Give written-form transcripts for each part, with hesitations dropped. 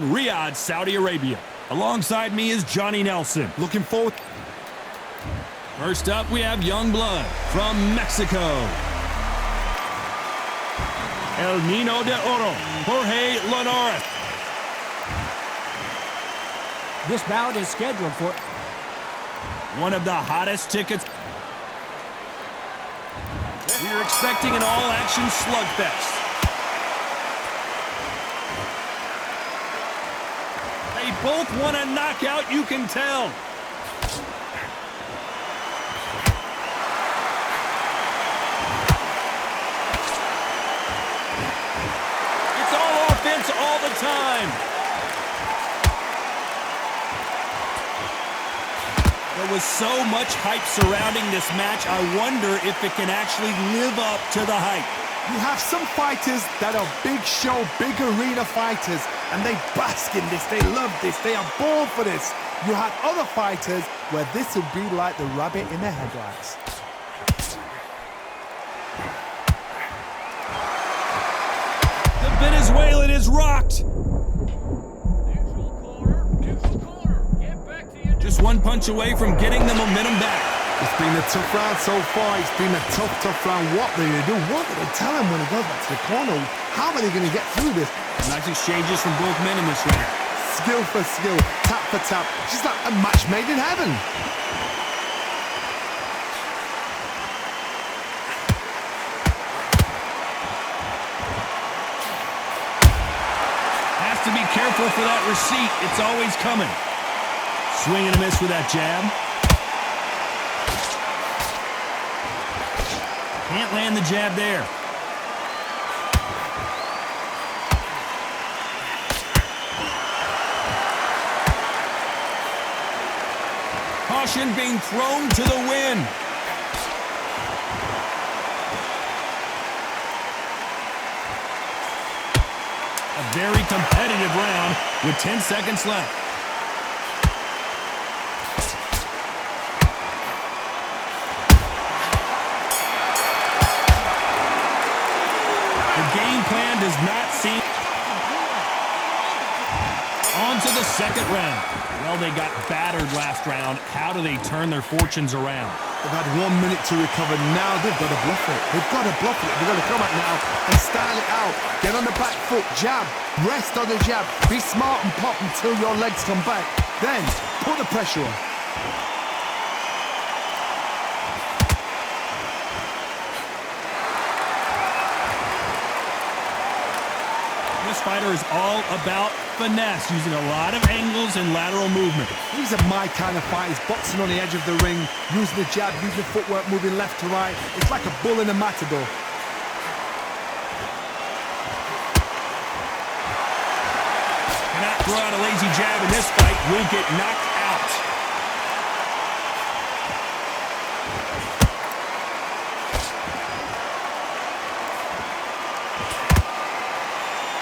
Riyadh, Saudi Arabia. Alongside me is Johnny Nelson. Looking forward. First up, we have Young Blood from Mexico. El Nino de Oro, Jorge Linares. This bout is scheduled for one of the hottest tickets. We're expecting an all-action slugfest. They both want a knockout, you can tell. It's all offense all the time. There was so much hype surrounding this match, I wonder if it can actually live up to the hype. You have some fighters that are big show, big arena fighters, and they bask in this, they love this, they are born for this. You have other fighters where this will be like the rabbit in the headlights. The Venezuelan is rocked. Just one punch away from getting the momentum back. It's been a tough round so far. It's been a tough round. What do they do? What do they tell him when he goes back to the corner? How are they going to get through this? Nice exchanges from both men in this round. Skill for skill, tap for tap. Just like a match made in heaven. Has to be careful for that receipt. It's always coming. Swing and a miss with that jab. Can't land the jab there. Caution being thrown to the wind. A very competitive round with 10 seconds left. Plan does not seem on to the second round. Well, they got battered last round. How do they turn their fortunes around? They've had 1 minute to recover. Now they've got to bluff it. They've got to bluff it. They've got to come out now and style it out. Get on the back foot, jab, rest on the jab. Be smart and pop until your legs come back. Then put the pressure on. This fighter is all about finesse, using a lot of angles and lateral movement. These are my kind of fighters, boxing on the edge of the ring, using the jab, using the footwork, moving left to right. It's like a bull in a matador. Cannot throw out a lazy jab in this fight. Will get knocked out.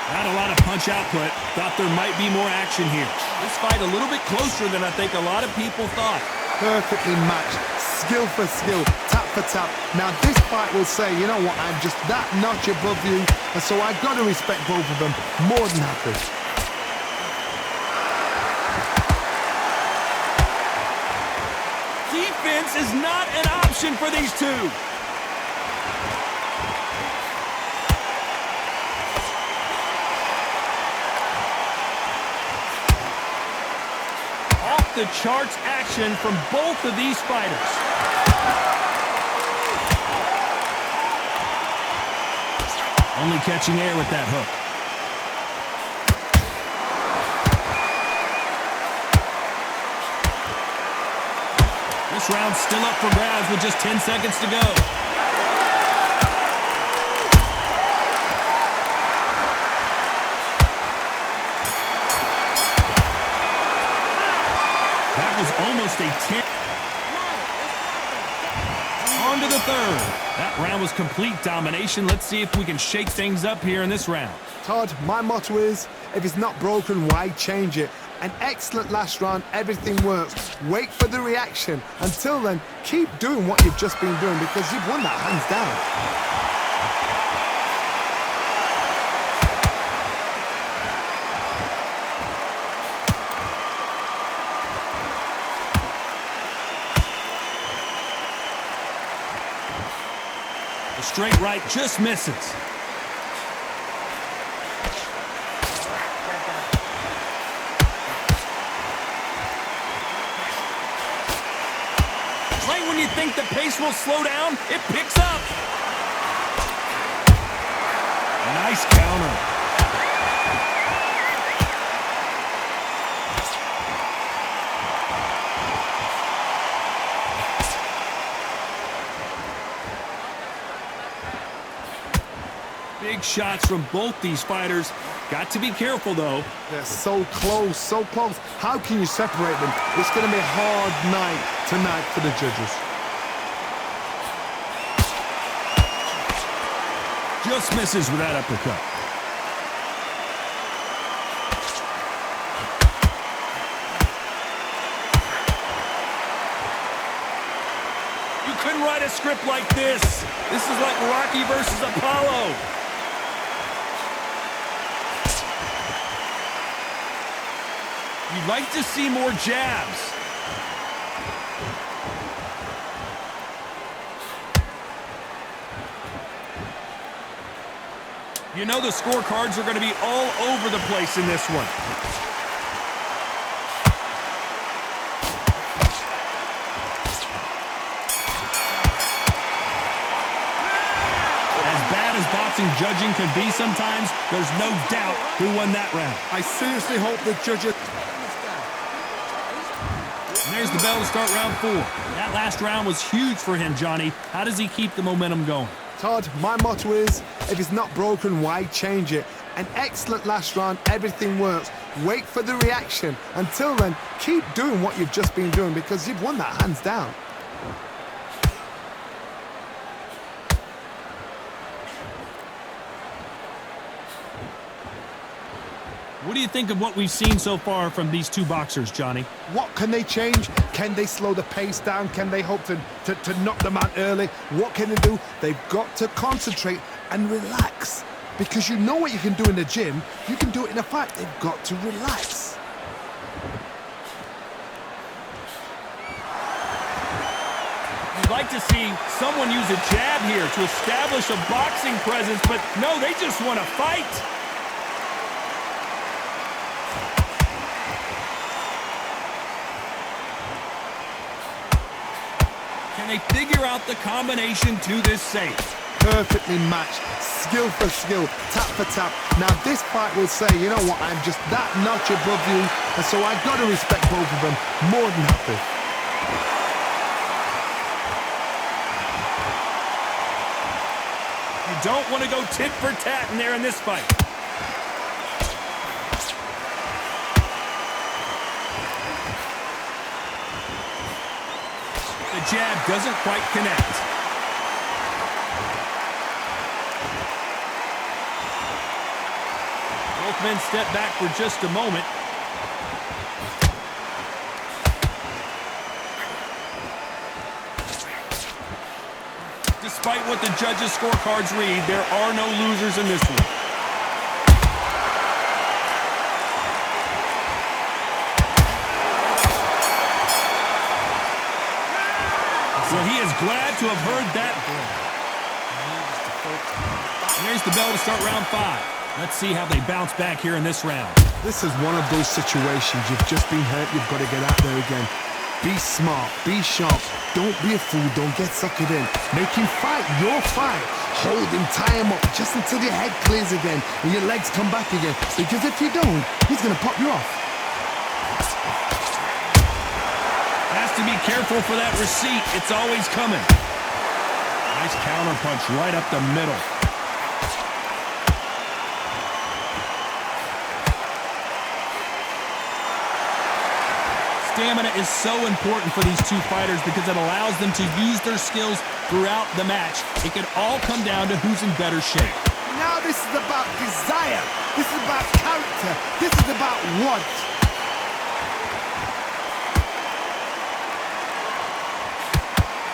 Not a lot of punch output. Thought there might be more action here. This fight a little bit closer than I think a lot of people thought. Perfectly matched. Skill for skill. Tap for tap. Now this fight will say, you know what, I'm just that notch above you. And so I've got to respect both of them. More than happy. Defense is not an option for these two. The charts action from both of these fighters. Only catching air with that hook. This round's still up for grabs with just 10 seconds to go. Almost a 10. On to the third. That round was complete domination. Let's see if we can shake things up here in this round. Todd, my motto is, if it's not broken, why change it? An excellent last round, everything works. Wait for the reaction. Until then, keep doing what you've just been doing because you've won that hands down. straight right, just misses. Right when you think the pace will slow down, it picks up. Nice counter. Big shots from both these fighters. Got to be careful, though. They're so close, so close. How can you separate them? It's going to be a hard night tonight for the judges. Just misses with that uppercut. You couldn't write a script like this. This is like Rocky versus Apollo. You'd like to see more jabs. You know the scorecards are going to be all over the place in this one. As bad as boxing judging can be sometimes, there's no doubt who won that round. I seriously hope the judges... And there's the bell to start round 4. That last round was huge for him, Johnny. How does he keep the momentum going? Todd, my motto is, if it's not broken, why change it? An excellent last round, everything works. Wait for the reaction. Until then, keep doing what you've just been doing because you've won that hands down. What do you think of what we've seen so far from these two boxers, Johnny? What can they change? Can they slow the pace down? Can they hope to knock them out early? What can they do? They've got to concentrate and relax. Because you know what you can do in the gym, you can do it in a fight. They've got to relax. You'd like to see someone use a jab here to establish a boxing presence, but no, they just want to fight. Can they figure out the combination to this safe? Perfectly matched, skill for skill, tap for tap. Now this fight will say, you know what, I'm just that notch above you, and so I've got to respect both of them more than happy. You don't want to go tit for tat in there in this fight. The jab doesn't quite connect. Both men step back for just a moment. Despite what the judges' scorecards read, there are no losers in this one. Well, he is glad to have heard that. And there's the bell to start round 5. Let's see how they bounce back here in this round. This is one of those situations. You've just been hurt. You've got to get out there again. Be smart. Be sharp. Don't be a fool. Don't get suckered in. Make him fight your fight. Hold him, tie him up just until your head clears again and your legs come back again. Because if you don't, he's going to pop you off. Has to be careful for that receipt. It's always coming. Nice counter punch right up the middle. Stamina is so important for these two fighters because it allows them to use their skills throughout the match. It can all come down to who's in better shape. Now this is about desire. This is about character. This is about want.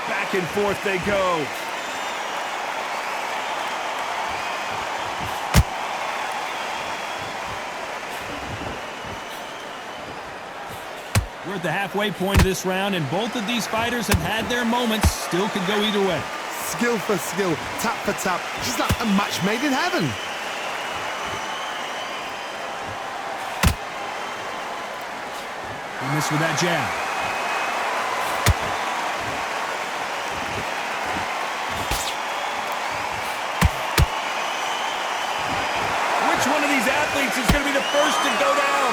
Back and forth they go. We're at the halfway point of this round, and both of these fighters have had their moments. Still could go either way. skill for skill, tap for tap. She's like a match made in heaven. He missed with that jab. Which one of these athletes is going to be the first to go down?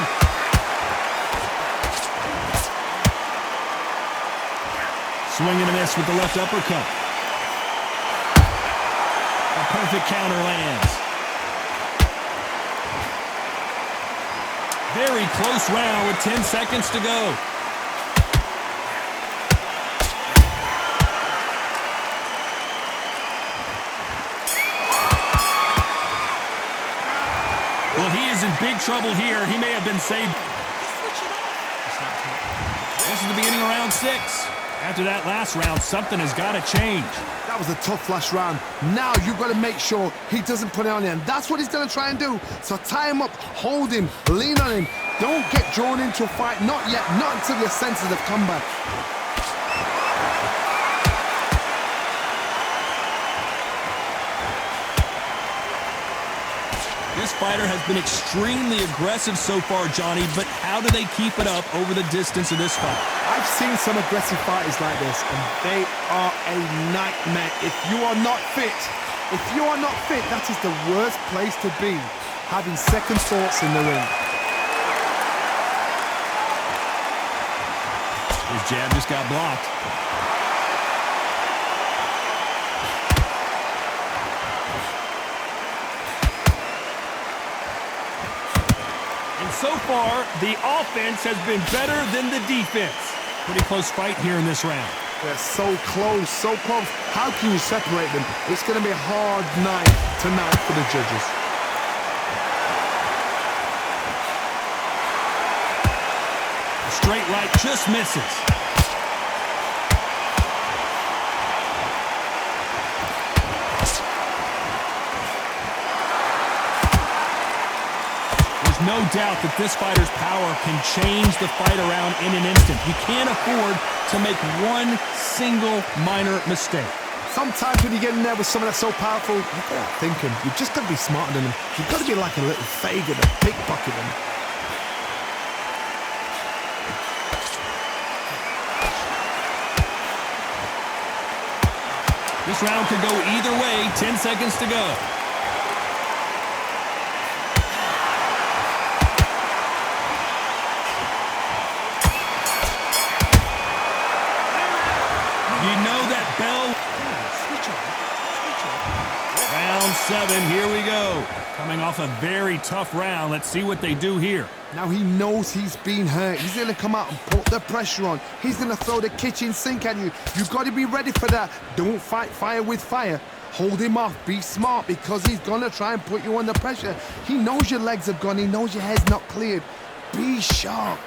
Swing and a miss with the left uppercut. A perfect counter lands. Very close round with 10 seconds to go. Well, he is in big trouble here. He may have been saved. This is the beginning of round 6. After that last round, something has got to change. That was a tough last round. Now you've got to make sure he doesn't put it on you. And that's what he's going to try and do. So tie him up, hold him, lean on him. Don't get drawn into a fight. Not yet. Not until your senses have come back. This fighter has been extremely aggressive so far, Johnny, but how do they keep it up over the distance of this fight? I've seen some aggressive fighters like this, and they are a nightmare. If you are not fit, that is the worst place to be, having second thoughts in the ring. His jab just got blocked. So far, the offense has been better than the defense. Pretty close fight here in this round. They're so close, so close. How can you separate them? It's going to be a hard night tonight for the judges. A straight right just misses. No doubt that this fighter's power can change the fight around in an instant. You can't afford to make one single minor mistake. Sometimes when you get in there with someone that's so powerful, you've got to think him. You've just got to be smarter than him. You've got to be like a little Fagin and pickpocket him. This round could go either way. 10 seconds to go. Round 7, here we go. Coming off a very tough round. Let's see what they do here. Now he knows he's been hurt. He's going to come out and put the pressure on. He's going to throw the kitchen sink at you. You've got to be ready for that. Don't fight fire with fire. Hold him off. Be smart because he's going to try and put you under pressure. He knows your legs have gone. He knows your head's not cleared. Be sharp.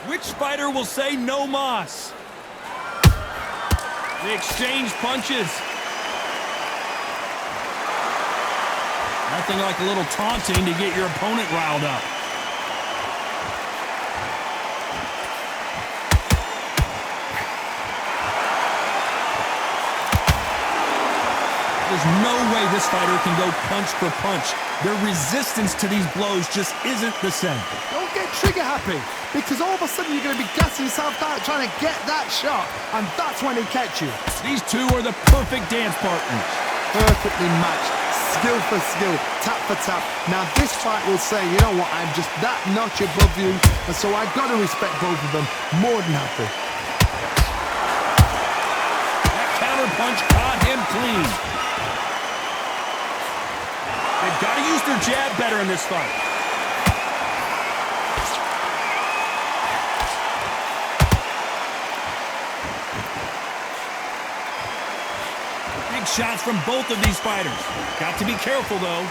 Which fighter will say no mas? They exchange punches. Nothing like a little taunting to get your opponent riled up. There's no way this fighter can go punch for punch. Their resistance to these blows just isn't the same. Don't get trigger happy, because all of a sudden you're going to be gassing yourself out trying to get that shot, and that's when he catch you. These two are the perfect dance partners. Perfectly matched, skill for skill, tap for tap. Now this fight will say, you know what, I'm just that notch above you, and so I've got to respect both of them. More than happy. That counter punch caught him clean. They've got to use their jab better in this fight. Big shots from both of these fighters. Got to be careful, though.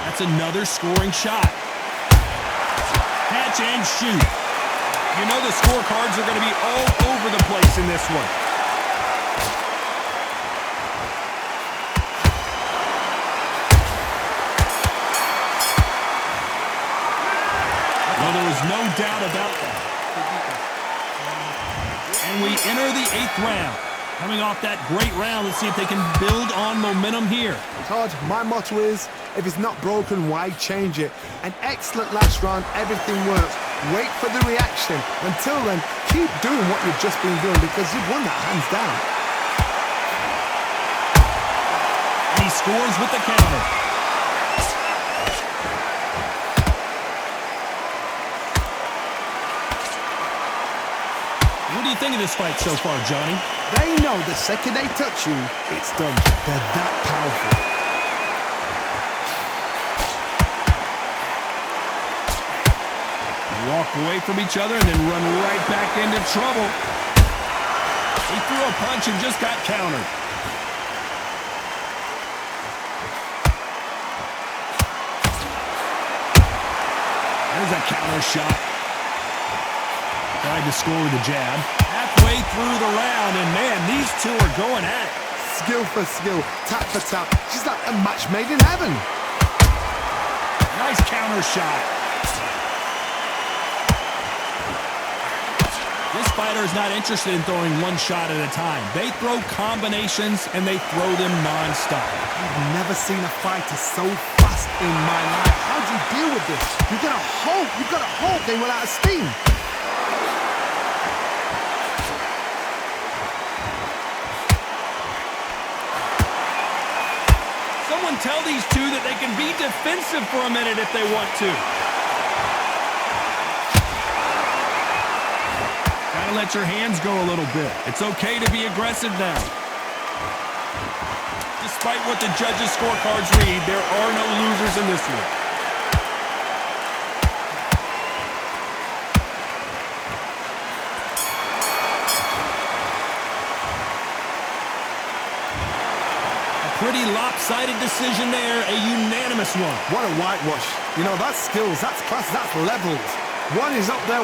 That's another scoring shot. Catch and shoot. You know the scorecards are going to be all over the place in this one. There's no doubt about that. And we enter the 8th round. Coming off that great round, let's see if they can build on momentum here. Todd, my motto is, if it's not broken, why change it? An excellent last round, everything works. Wait for the reaction. Until then, keep doing what you've just been doing because you've won that hands down. And he scores with the counter. What do you think of this fight so far, Johnny? They know the second they touch you, it's done. They're that powerful. Walk away from each other and then run right back into trouble. He threw a punch and just got countered. There's a counter shot. Tried to score with a jab. Halfway through the round, and man, these two are going at it. Skill for skill, tap for tap. She's like a match made in heaven. Nice counter shot. This fighter is not interested in throwing one shot at a time. They throw combinations, and they throw them non-stop. I've never seen a fighter so fast in my life. How do you deal with this? You've got to hope they run out of steam. Someone tell these two that they can be defensive for a minute if they want to. Gotta let your hands go a little bit. It's okay to be aggressive now. Despite what the judges' scorecards read, there are no losers in this one. Pretty lopsided decision there, a unanimous one. What a whitewash. You know, that's skills, that's class, that's levels. One is up there.